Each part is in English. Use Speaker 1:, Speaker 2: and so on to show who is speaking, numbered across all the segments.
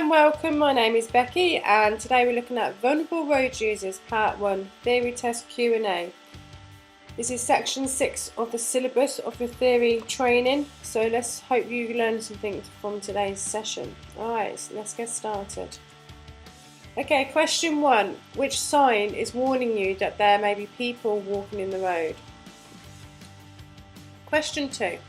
Speaker 1: and welcome. My name is Becky and today we're looking at Vulnerable Road Users Part 1 Theory Test Q&A. This is section 6 of the syllabus of your theory training, so let's hope you learn something from today's session. Alright, so let's get started. Okay, question 1. Which sign is warning you that there may be people walking in the road? Question 2.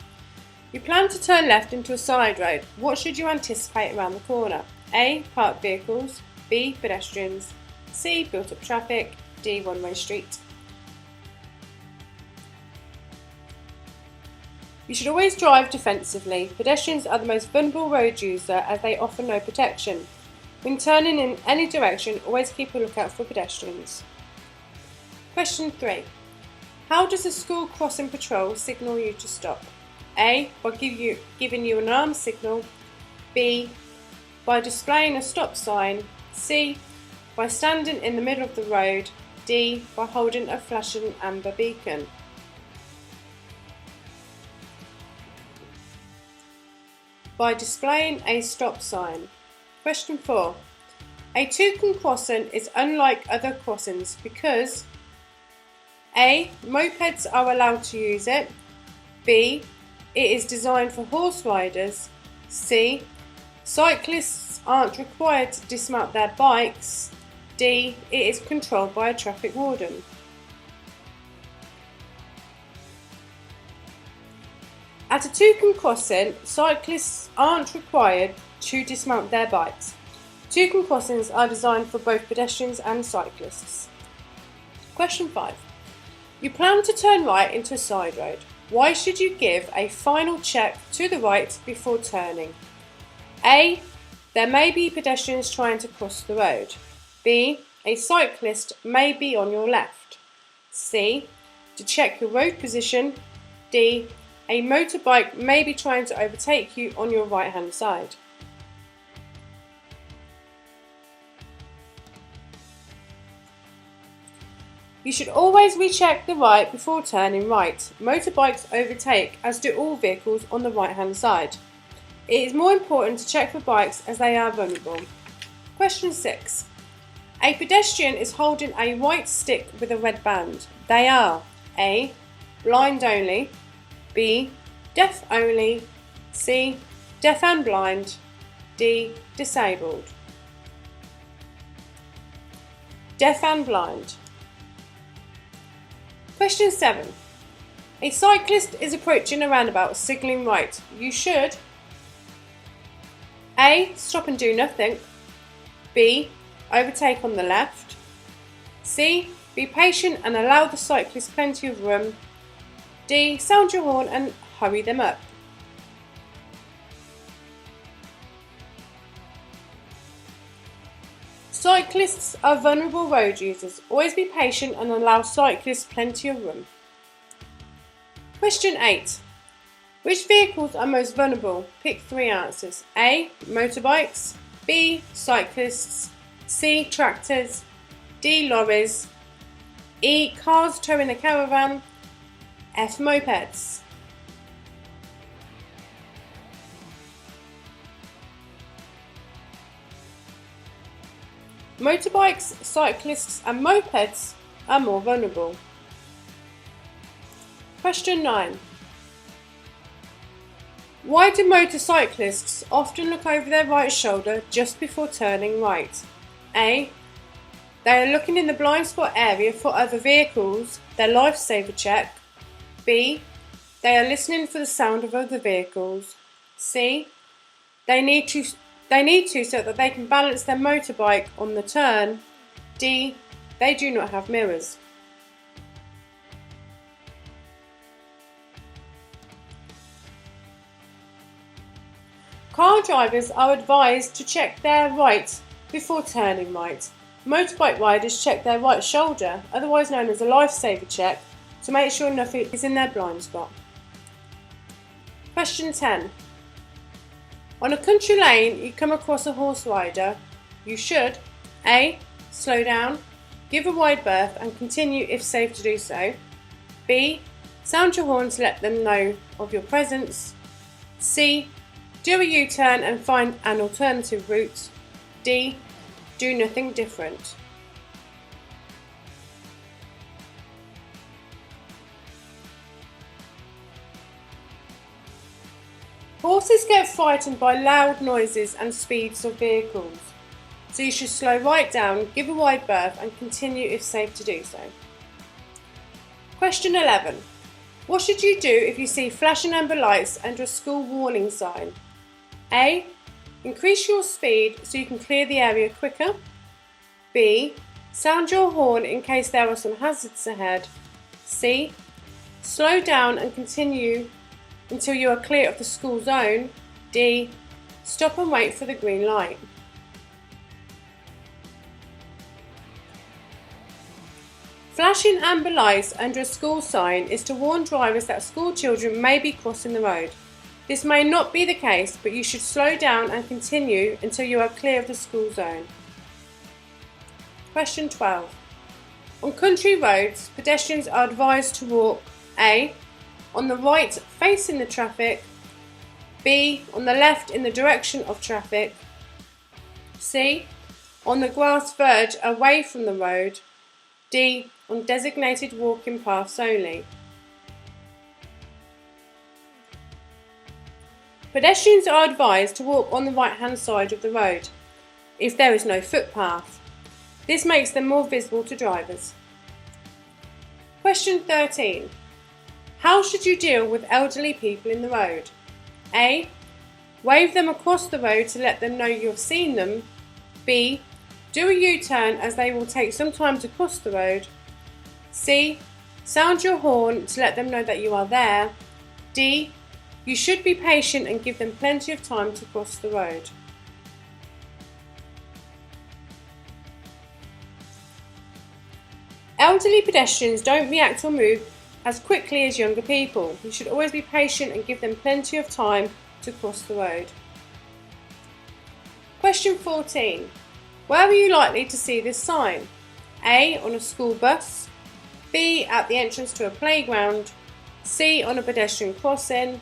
Speaker 1: You plan to turn left into a side road. What should you anticipate around the corner? A. Parked vehicles. B. Pedestrians. C. Built up traffic. D. One-way street. You should always drive defensively. Pedestrians are the most vulnerable road user as they offer no protection. When turning in any direction, always keep a lookout for pedestrians. Question 3. How does a school crossing patrol signal you to stop? A. By giving you an arm signal. B. By displaying a stop sign. C. By standing in the middle of the road. D. By holding a flashing amber beacon. By displaying a stop sign. Question 4. A toucan crossing is unlike other crossings because A. Mopeds are allowed to use it. B. It is designed for horse riders. C. Cyclists aren't required to dismount their bikes. D. It is controlled by a traffic warden. At a toucan crossing, cyclists aren't required to dismount their bikes. Toucan crossings are designed for both pedestrians and cyclists. Question 5. You plan to turn right into a side road. Why should you give a final check to the right before turning? A. There may be pedestrians trying to cross the road. B. A cyclist may be on your left. C. To check your road position. D. A motorbike may be trying to overtake you on your right hand side. You should always recheck the right before turning right. Motorbikes overtake, as do all vehicles on the right hand side. It is more important to check for bikes as they are vulnerable. Question 6. A pedestrian is holding a white stick with a red band. They are A. Blind only. B. Deaf only. C. Deaf and blind. D. Disabled. Deaf and blind. Question 7. A cyclist is approaching a roundabout signalling right. You should A. Stop and do nothing. B. Overtake on the left. C. Be patient and allow the cyclist plenty of room. D. Sound your horn and hurry them up. Cyclists are vulnerable road users. Always be patient and allow cyclists plenty of room. Question 8. Which vehicles are most vulnerable? Pick 3 answers. A. Motorbikes. B. Cyclists. C. Tractors. D. Lorries. E. Cars towing a caravan. F. Mopeds. Motorbikes, cyclists and mopeds are more vulnerable. Question 9. Why do motorcyclists often look over their right shoulder just before turning right? A. They are looking in the blind spot area for other vehicles, their lifesaver check. B. They are listening for the sound of other vehicles. C. They need to so that they can balance their motorbike on the turn. D. They do not have mirrors. Car drivers are advised to check their right before turning right. Motorbike riders check their right shoulder, otherwise known as a lifesaver check, to make sure nothing is in their blind spot. Question 10. On a country lane, you come across a horse rider. You should A. Slow down, give a wide berth and continue if safe to do so. B. Sound your horn to let them know of your presence. C. Do a U-turn and find an alternative route. D. Do nothing different. Horses get frightened by loud noises and speeds of vehicles, so you should slow right down, give a wide berth and continue if safe to do so. Question 11. What should you do if you see flashing amber lights under a school warning sign? A. Increase your speed so you can clear the area quicker. B. Sound your horn in case there are some hazards ahead. C. Slow down and continue until you are clear of the school zone. D. Stop and wait for the green light. Flashing amber lights under a school sign is to warn drivers that school children may be crossing the road. This may not be the case, but you should slow down and continue until you are clear of the school zone. Question 12. On country roads, pedestrians are advised to walk A. On the right facing the traffic. B. On the left in the direction of traffic. C. On the grass verge away from the road. D. On designated walking paths only. Pedestrians are advised to walk on the right hand side of the road if there is no footpath. This makes them more visible to drivers. Question 13. How should you deal with elderly people in the road? A. Wave them across the road to let them know you have seen them. B. Do a U-turn as they will take some time to cross the road. C. Sound your horn to let them know that you are there. D. You should be patient and give them plenty of time to cross the road. Elderly pedestrians don't react or move as quickly as younger people. You should always be patient and give them plenty of time to cross the road. Question 14. Where are you likely to see this sign? A. On a school bus. B. At the entrance to a playground. C. On a pedestrian crossing.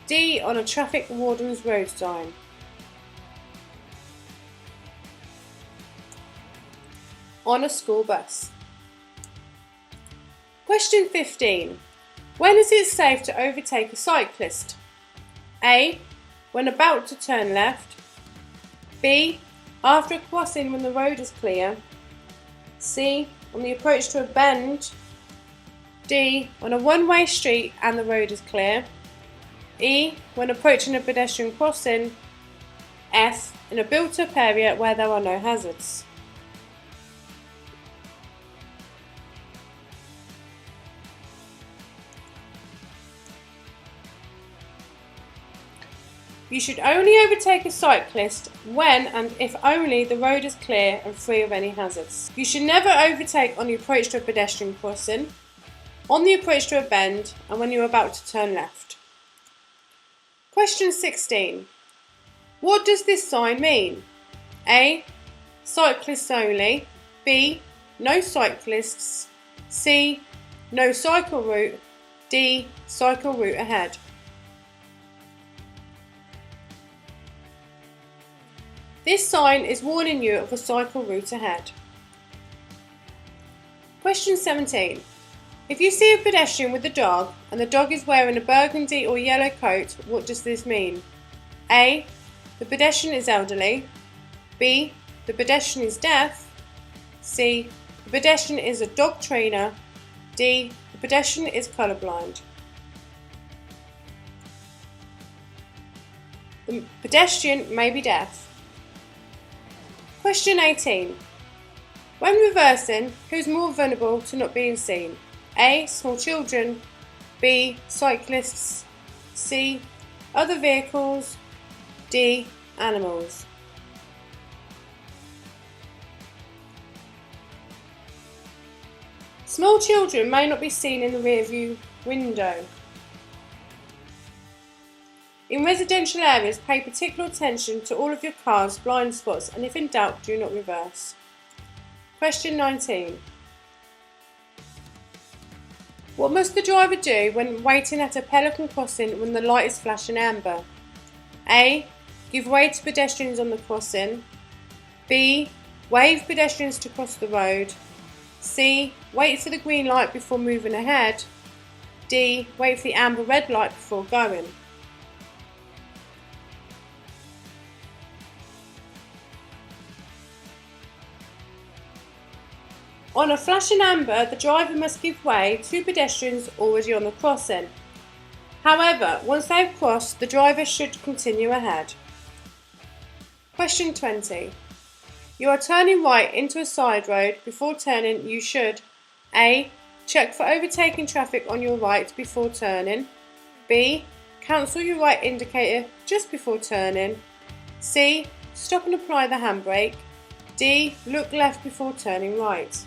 Speaker 1: D. On a traffic warden's road sign. On a school bus. Question 15. When is it safe to overtake a cyclist? A. When about to turn left. B. After a crossing when the road is clear. C. On the approach to a bend. D. On a one-way street and the road is clear. E. When approaching a pedestrian crossing. F. In a built-up area where there are no hazards. You should only overtake a cyclist when and if only the road is clear and free of any hazards. You should never overtake on the approach to a pedestrian crossing, on the approach to a bend, and when you are about to turn left. Question 16. What does this sign mean? A. Cyclists only. B. No cyclists. C. No cycle route. D. Cycle route ahead. This sign is warning you of a cycle route ahead. Question 17. If you see a pedestrian with a dog and the dog is wearing a burgundy or yellow coat, what does this mean? A. The pedestrian is elderly. B. The pedestrian is deaf. C. The pedestrian is a dog trainer. D. The pedestrian is colourblind. The pedestrian may be deaf. Question 18. When reversing, who's more vulnerable to not being seen? A. Small children. B. Cyclists. C. Other vehicles. D. Animals. Small children may not be seen in the rear view window. In residential areas, pay particular attention to all of your car's blind spots and if in doubt, do not reverse. Question 19. What must the driver do when waiting at a pelican crossing when the light is flashing amber? A. Give way to pedestrians on the crossing. B. Wave pedestrians to cross the road. C. Wait for the green light before moving ahead. D. Wait for the amber red light before going. On a flashing amber, the driver must give way to pedestrians already on the crossing. However, once they've crossed, the driver should continue ahead. Question 20. You are turning right into a side road. Before turning, you should A. Check for overtaking traffic on your right before turning. B. Cancel your right indicator just before turning. C. Stop and apply the handbrake. D. Look left before turning right.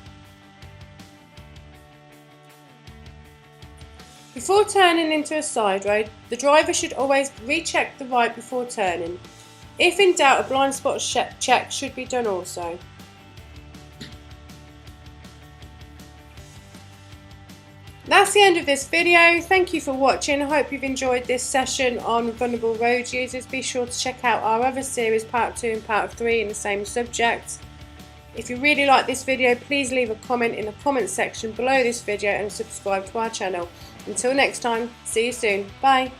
Speaker 1: Before turning into a side road, the driver should always recheck the right before turning. If in doubt, a blind spot check should be done also. That's the end of this video. Thank you for watching. I hope you've enjoyed this session on vulnerable road users. Be sure to check out our other series, part 2 and part 3, in the same subject. If you really like this video, please leave a comment in the comment section below this video and subscribe to our channel. Until next time, see you soon. Bye.